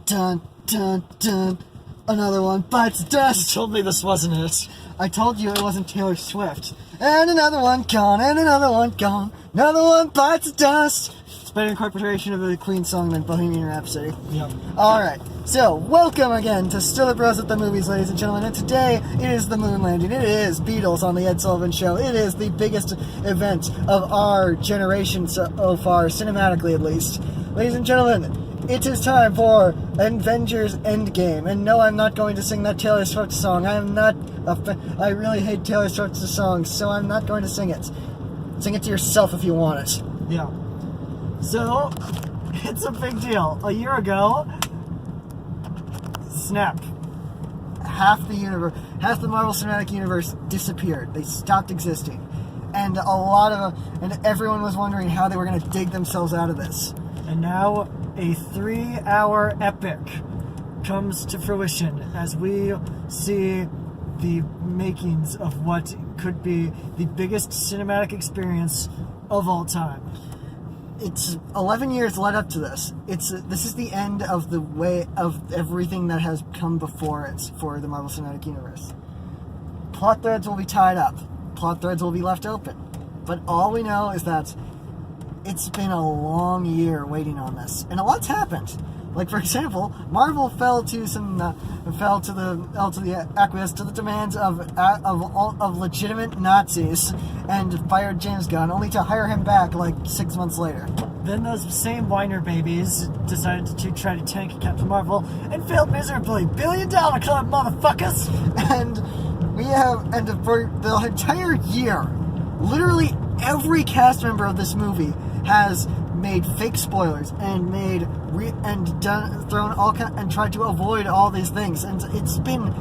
dun, dun, dun. Another one bites the dust. You told me this wasn't it. I told you it wasn't Taylor Swift. And another one gone, and another one gone. Another one bites the dust. It's better incorporation of the Queen song than Bohemian Rhapsody. Yep. Alright, so welcome again to StillerBros at the Movies, ladies and gentlemen. And today it is the moon landing. It is Beatles on the Ed Sullivan Show. It is the biggest event of our generation so far, cinematically at least. Ladies and gentlemen, it is time for Avengers Endgame. And no, I'm not going to sing that Taylor Swift song. I am not I really hate Taylor Swift's songs, so I'm not going to sing it. Sing it to yourself if you want it. Yeah. So, it's a big deal. A year ago, snap. Half the Marvel Cinematic Universe disappeared. They stopped existing. And and everyone was wondering how they were going to dig themselves out of this. And now, a 3-hour epic comes to fruition as we see the makings of what could be the biggest cinematic experience of all time. It's 11 years led up to this. This is the end of the way of everything that has come before it for the Marvel Cinematic Universe. Plot threads will be tied up. Plot threads will be left open. But all we know is that it's been a long year waiting on this, and a lot's happened. Like, for example, Marvel acquiesced to the demands of legitimate Nazis and fired James Gunn, only to hire him back like 6 months later. Then those same whiner babies decided to try to tank Captain Marvel and failed miserably. $1 billion club, motherfuckers! And for the entire year, literally every cast member of this movie has made fake spoilers and tried to avoid all these things. And it's been,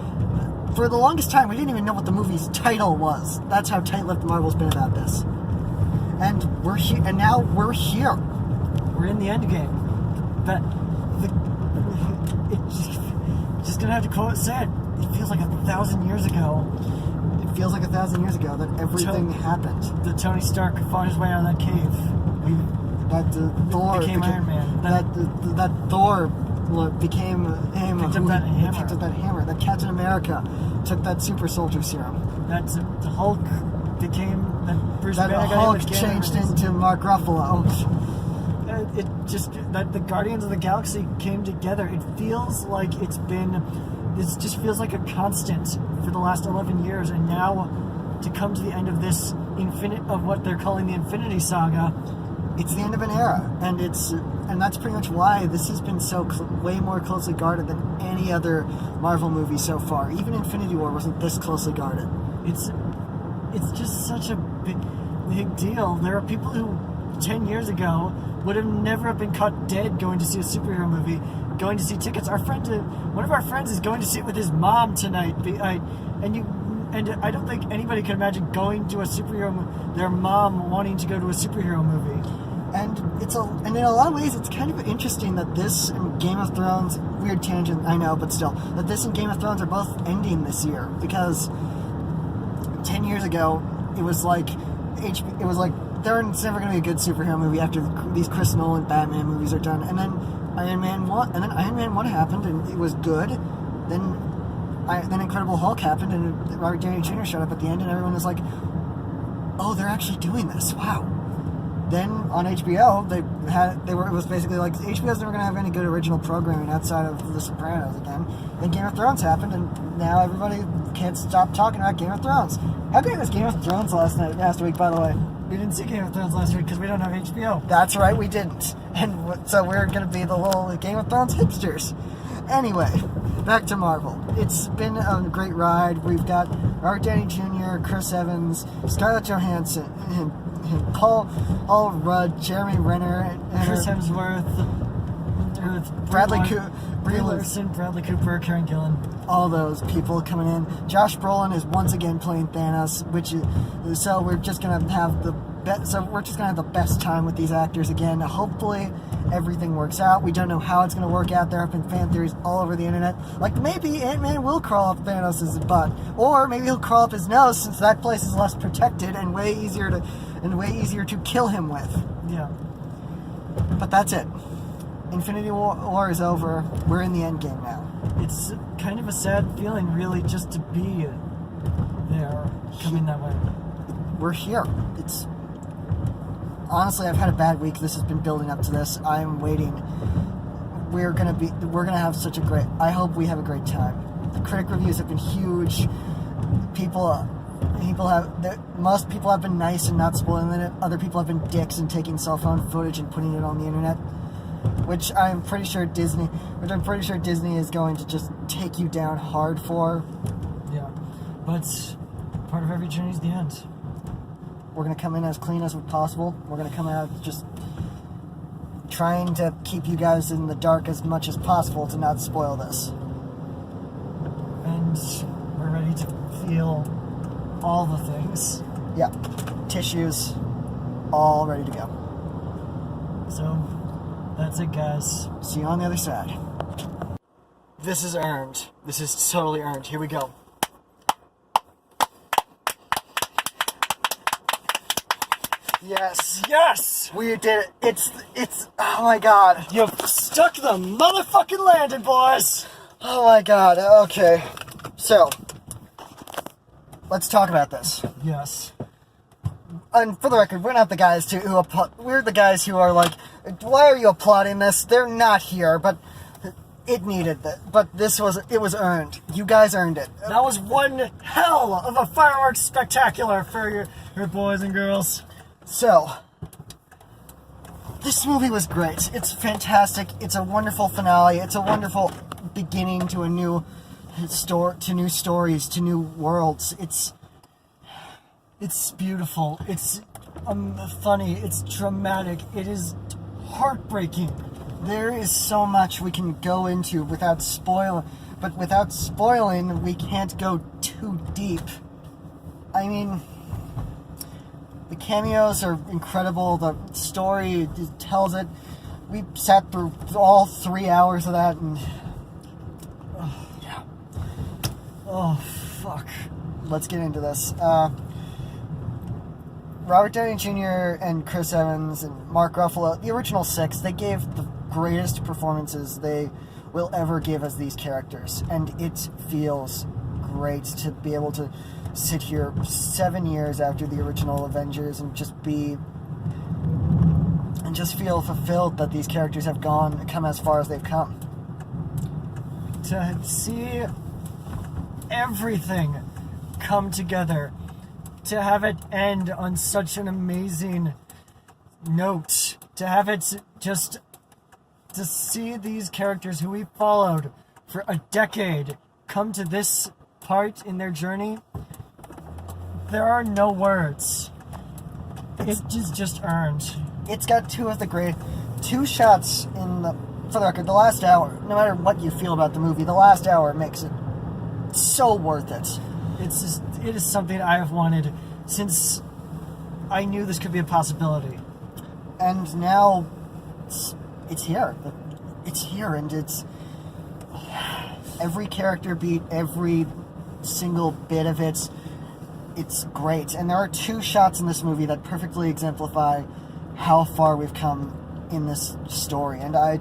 for the longest time, we didn't even know what the movie's title was. That's how tight-lipped Marvel's been about this. And we're here. And now we're here. We're in the end game. Just gonna have to quote said. It feels like 1,000 years ago. It feels like 1,000 years ago that everything happened. The Tony Stark fought his way out of that cave. Thor became Iron Man. That Thor became him. Picked up that hammer. That Captain America took that super soldier serum. The Hulk became that Bruce Banner. That Hulk changed into Mark Ruffalo. That the Guardians of the Galaxy came together. It feels like this just feels like a constant for the last 11 years, and now to come to the end of this of what they're calling the Infinity Saga. It's the end of an era, and that's pretty much why this has been way more closely guarded than any other Marvel movie so far. Even Infinity War wasn't this closely guarded. It's just such a big deal. There are people who 10 years ago would have never been caught dead going to see a superhero movie, going to see tickets. One of our friends is going to see it with his mom tonight, and I don't think anybody could imagine going to their mom wanting to go to a superhero movie. And in a lot of ways, it's kind of interesting that this and Game of Thrones, weird tangent, I know, but still, that this and Game of Thrones are both ending this year, because 10 years ago, it was like there's never going to be a good superhero movie after these Chris Nolan Batman movies are done, and then Iron Man 1 happened, and it was good. Then Incredible Hulk happened, and Robert Downey Jr. showed up at the end, and everyone was like, "Oh, they're actually doing this! Wow!" Then on HBO, it was basically like HBO's never going to have any good original programming outside of The Sopranos again. Then Game of Thrones happened, and now everybody can't stop talking about Game of Thrones. How great was Game of Thrones last week, by the way? We didn't see Game of Thrones last week because we don't have HBO. That's right, we didn't. And so we're going to be the little Game of Thrones hipsters. Anyway, back to Marvel. It's been a great ride. We've got Robert Downey Jr., Chris Evans, Scarlett Johansson, Paul Rudd, Jeremy Renner, Chris Hemsworth, Bradley Cooper, Brie Larson, Bradley Cooper, Karen Gillan. All those people coming in. Josh Brolin is once again playing Thanos, so we're just gonna have the best time with these actors again. Hopefully, everything works out. We don't know how it's gonna work out. There have been fan theories all over the internet, like maybe Ant-Man will crawl up Thanos' butt, or maybe he'll crawl up his nose, since that place is less protected and way easier to kill him with. Yeah. But that's it. Infinity War is over. We're in the end game now. It's kind of a sad feeling, really, just to be there, coming that way. We're here. Honestly, I've had a bad week. This has been building up to this. I'm waiting. We're gonna have such a great. I hope we have a great time. The critic reviews have been huge. Most people have been nice and not spoiling it. Other people have been dicks and taking cell phone footage and putting it on the internet, which I'm pretty sure Disney is going to just take you down hard for. Yeah, but part of every journey is the end. We're going to come in as clean as possible. We're going to come out just trying to keep you guys in the dark as much as possible to not spoil this. And we're ready to feel all the things. Yeah. Tissues, all ready to go. So, that's it, guys. See you on the other side. This is earned. This is totally earned. Here we go. Yes. Yes! We did it. It's, oh my god. You've stuck the motherfucking landing, boys! Oh my god. Okay. So, let's talk about this. Yes. And for the record, we're not the guys we're the guys who are like, why are you applauding this? They're not here, but it needed that. But it was earned. You guys earned it. That was one hell of a fireworks spectacular for your boys and girls. So, this movie was great. It's fantastic. It's a wonderful finale. It's a wonderful beginning to a new to new stories, to new worlds. It's beautiful. It's funny. It's dramatic. It is heartbreaking. There is so much we can go into without spoiling, but without spoiling, we can't go too deep. I mean, the cameos are incredible. The story tells it. We sat through all 3 hours of that, and yeah. Oh, fuck. Let's get into this. Robert Downey Jr. and Chris Evans and Mark Ruffalo, the original six, they gave the greatest performances they will ever give as these characters. And it feels great to be able to sit here 7 years after the original Avengers and just feel fulfilled that these characters have come as far as they've come. To see everything come together, to have it end on such an amazing note, to have it just to see these characters who we followed for a decade come to this part in their journey, there are no words. It is just earned. It's got two shots for the record, the last hour, no matter what you feel about the movie, the last hour makes it so worth it. It is something I have wanted since I knew this could be a possibility. And now it's here. It's here, and it's every character beat, every single bit of it. It's great. And there are two shots in this movie that perfectly exemplify how far we've come in this story. And I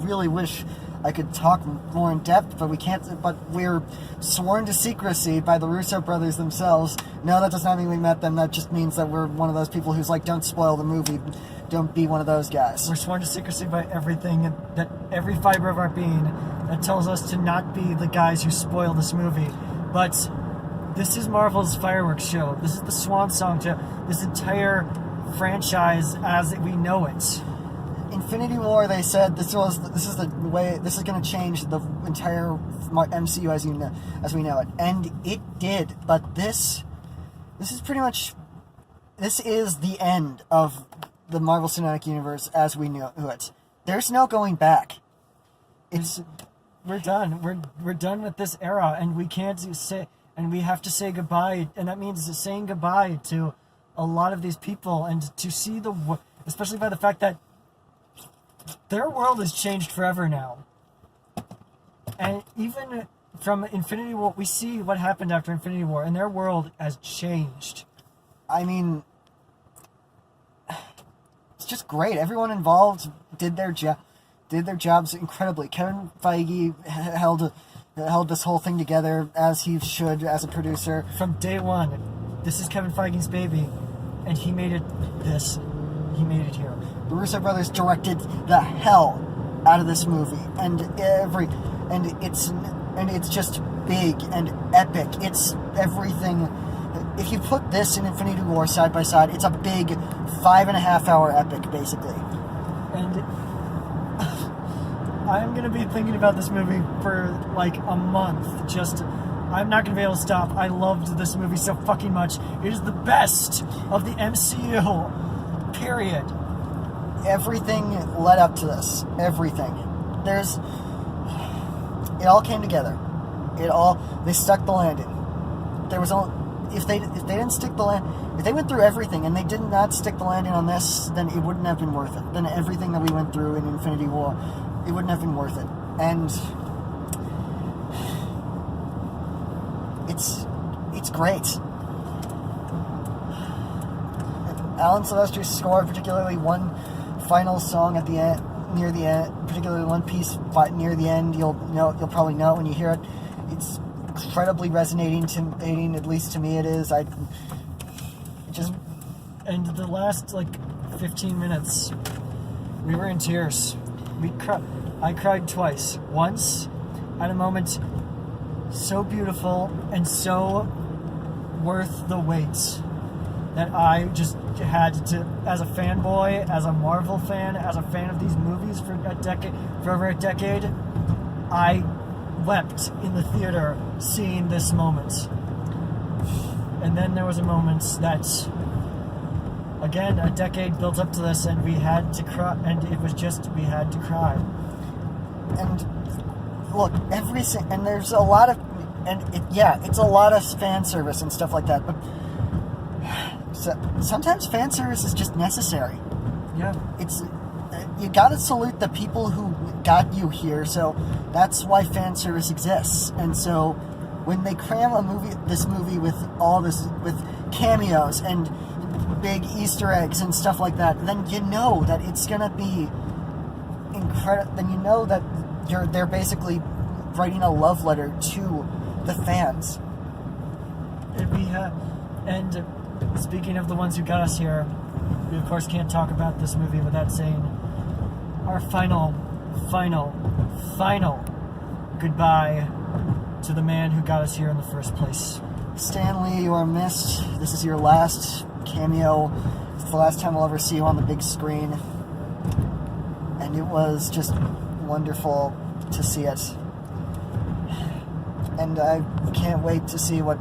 really wish I could talk more in depth, but we can't. But we're sworn to secrecy by the Russo brothers themselves. No, that does not mean we met them. That just means that we're one of those people who's like, don't spoil the movie. Don't be one of those guys. We're sworn to secrecy by everything, that every fiber of our being, that tells us to not be the guys who spoil this movie. But this is Marvel's fireworks show. This is the swan song to this entire franchise as we know it. Infinity War, they said this is going to change the entire MCU as we know it, and it did. But this is the end of the Marvel Cinematic Universe as we knew it. There's no going back. We're done. We're done with this era, and we have to say goodbye, and that means saying goodbye to a lot of these people, and to see especially by the fact that their world has changed forever now. And even from Infinity War, we see what happened after Infinity War, and their world has changed. I mean, just great. Everyone involved did their jobs incredibly. Kevin Feige held this whole thing together as he should as a producer from day one. This is Kevin Feige's baby, and he made it this. He made it here. The Russo brothers directed the hell out of this movie, and it's just big and epic. It's everything. If you put this and Infinity War side by side, it's a big 5.5 hour epic, basically. And I'm gonna be thinking about this movie for like a month. I'm not gonna be able to stop. I loved this movie so fucking much. It is the best of the MCU. Period. Everything led up to this. Everything. It all came together. They stuck the landing. There was only, if they didn't stick the land, if they went through everything and they did not stick the landing on this, then it wouldn't have been worth it. Then everything that we went through in Infinity War, it wouldn't have been worth it. And it's great. Alan Silvestri's score, particularly one final song at the end, near the end, particularly one piece near the end, you'll probably know it when you hear it. It's incredibly resonating, at least to me it is. And the last 15 minutes, we were in tears. I cried twice. Once at a moment so beautiful and so worth the wait that I just had to, as a fanboy, as a Marvel fan, as a fan of these movies for over a decade, I wept in the theater seeing this moment. And then there was a moment that, again, a decade built up to this, and we had to cry, and it was just, we had to cry. And look, and there's a lot of, it's a lot of fan service and stuff like that, but sometimes fan service is just necessary. Yeah. You gotta salute the people who got you here, so that's why fan service exists. And so when they cram this movie with with cameos and big Easter eggs and stuff like that, then you know that it's gonna be incredible. Then you know that they're basically writing a love letter to the fans. And speaking of the ones who got us here, we of course can't talk about this movie without saying our final goodbye to the man who got us here in the first place. Stan Lee, you are missed. This is your last cameo. It's the last time we'll ever see you on the big screen. And it was just wonderful to see it. And I can't wait to see what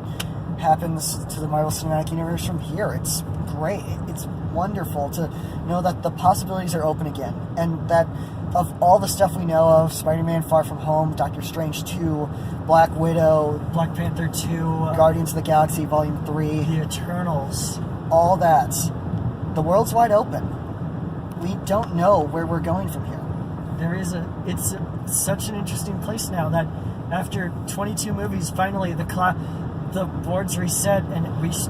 happens to the Marvel Cinematic Universe from here. It's great. It's wonderful to know that the possibilities are open again, and that of all the stuff we know of, Spider-Man Far From Home, Doctor Strange 2, Black Widow, Black Panther 2, Guardians of the Galaxy Volume 3, The Eternals, all that, the world's wide open. We don't know where we're going from here. It's such an interesting place now that after 22 movies, finally the board's reset, and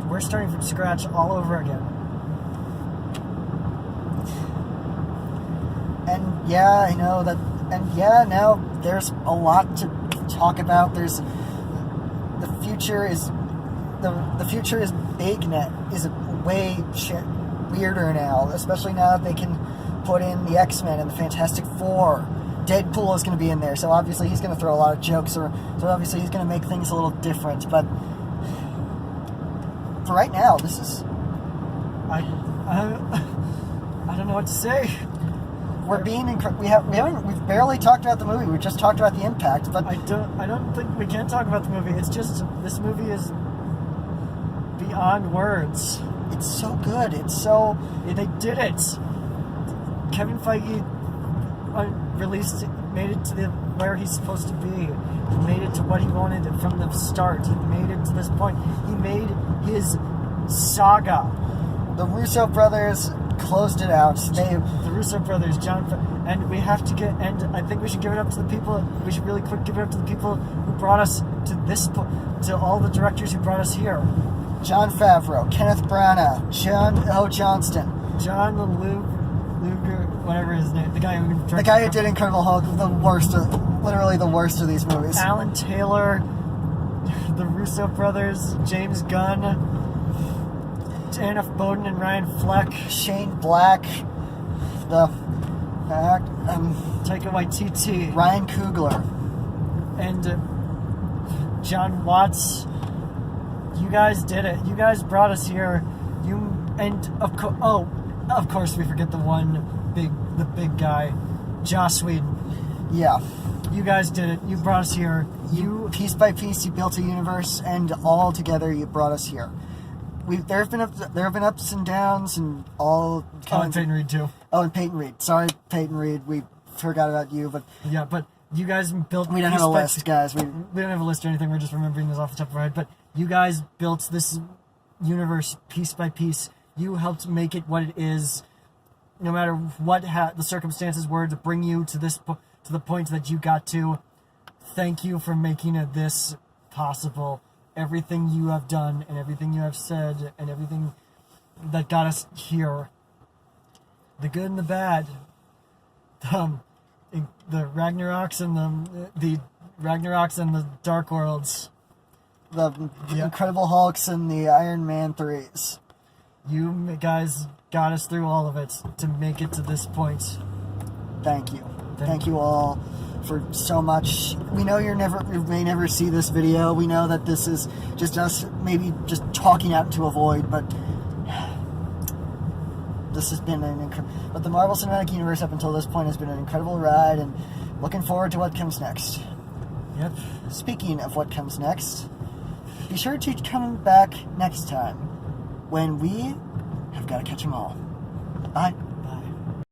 we're starting from scratch all over again. And yeah, I know that. And yeah, now there's a lot to talk about. The future is big now. Is way weirder now, especially now that they can put in the X-Men and the Fantastic Four. Deadpool is going to be in there, so obviously he's going to throw a lot of jokes, so obviously he's going to make things a little different. But for right now, this is I don't know what to say. We've barely talked about the movie. We just talked about the impact, but I don't think we can talk about the movie. It's just, this movie is beyond words. It's so good. They did it. Kevin Feige made it to where he's supposed to be. He made it to what he wanted from the start. He made it to this point. He made his saga. The Russo brothers closed it out. The Russo brothers, and we have to and I think we should give it up to the people. We should really quick give it up to the people who brought us to this point, to all the directors who brought us here. Jon Favreau, Kenneth Branagh, John O. Johnston, John Luke whatever his name, the guy who directed The guy who did Incredible Hulk, literally the worst of these movies. Alan Taylor, the Russo brothers, James Gunn, Anna Bowden and Ryan Fleck, Shane Black, Taika Waititi, Ryan Coogler, and John Watts. You guys did it. You guys brought us here. Of course we forget the big guy, Joss Whedon. Yeah. You guys did it. You brought us here. Piece by piece, you built a universe, and all together, you brought us here. There have been ups and downs, and all kinds. And Peyton Reed too. Oh, and Peyton Reed. Sorry, Peyton Reed. We forgot about you, but yeah, but you guys built. We don't have a list, guys. We don't have a list or anything. We're just remembering this off the top of our head. But you guys built this universe piece by piece. You helped make it what it is. No matter what the circumstances were to bring you to the point that you got to. Thank you for making this possible. Everything you have done and everything you have said and everything that got us here. The good and the bad. The Ragnaroks and the Ragnaroks and the Dark Worlds. The Incredible Hulks and the Iron Man 3s. You guys got us through all of it to make it to this point. Thank you. Thank you all for so much. We know you may never see this video. We know that this is just us maybe just talking out into a void, but this has been but the Marvel Cinematic Universe up until this point has been an incredible ride, and looking forward to what comes next. Yep. Speaking of what comes next, be sure to come back next time when we have got to catch them all. Bye.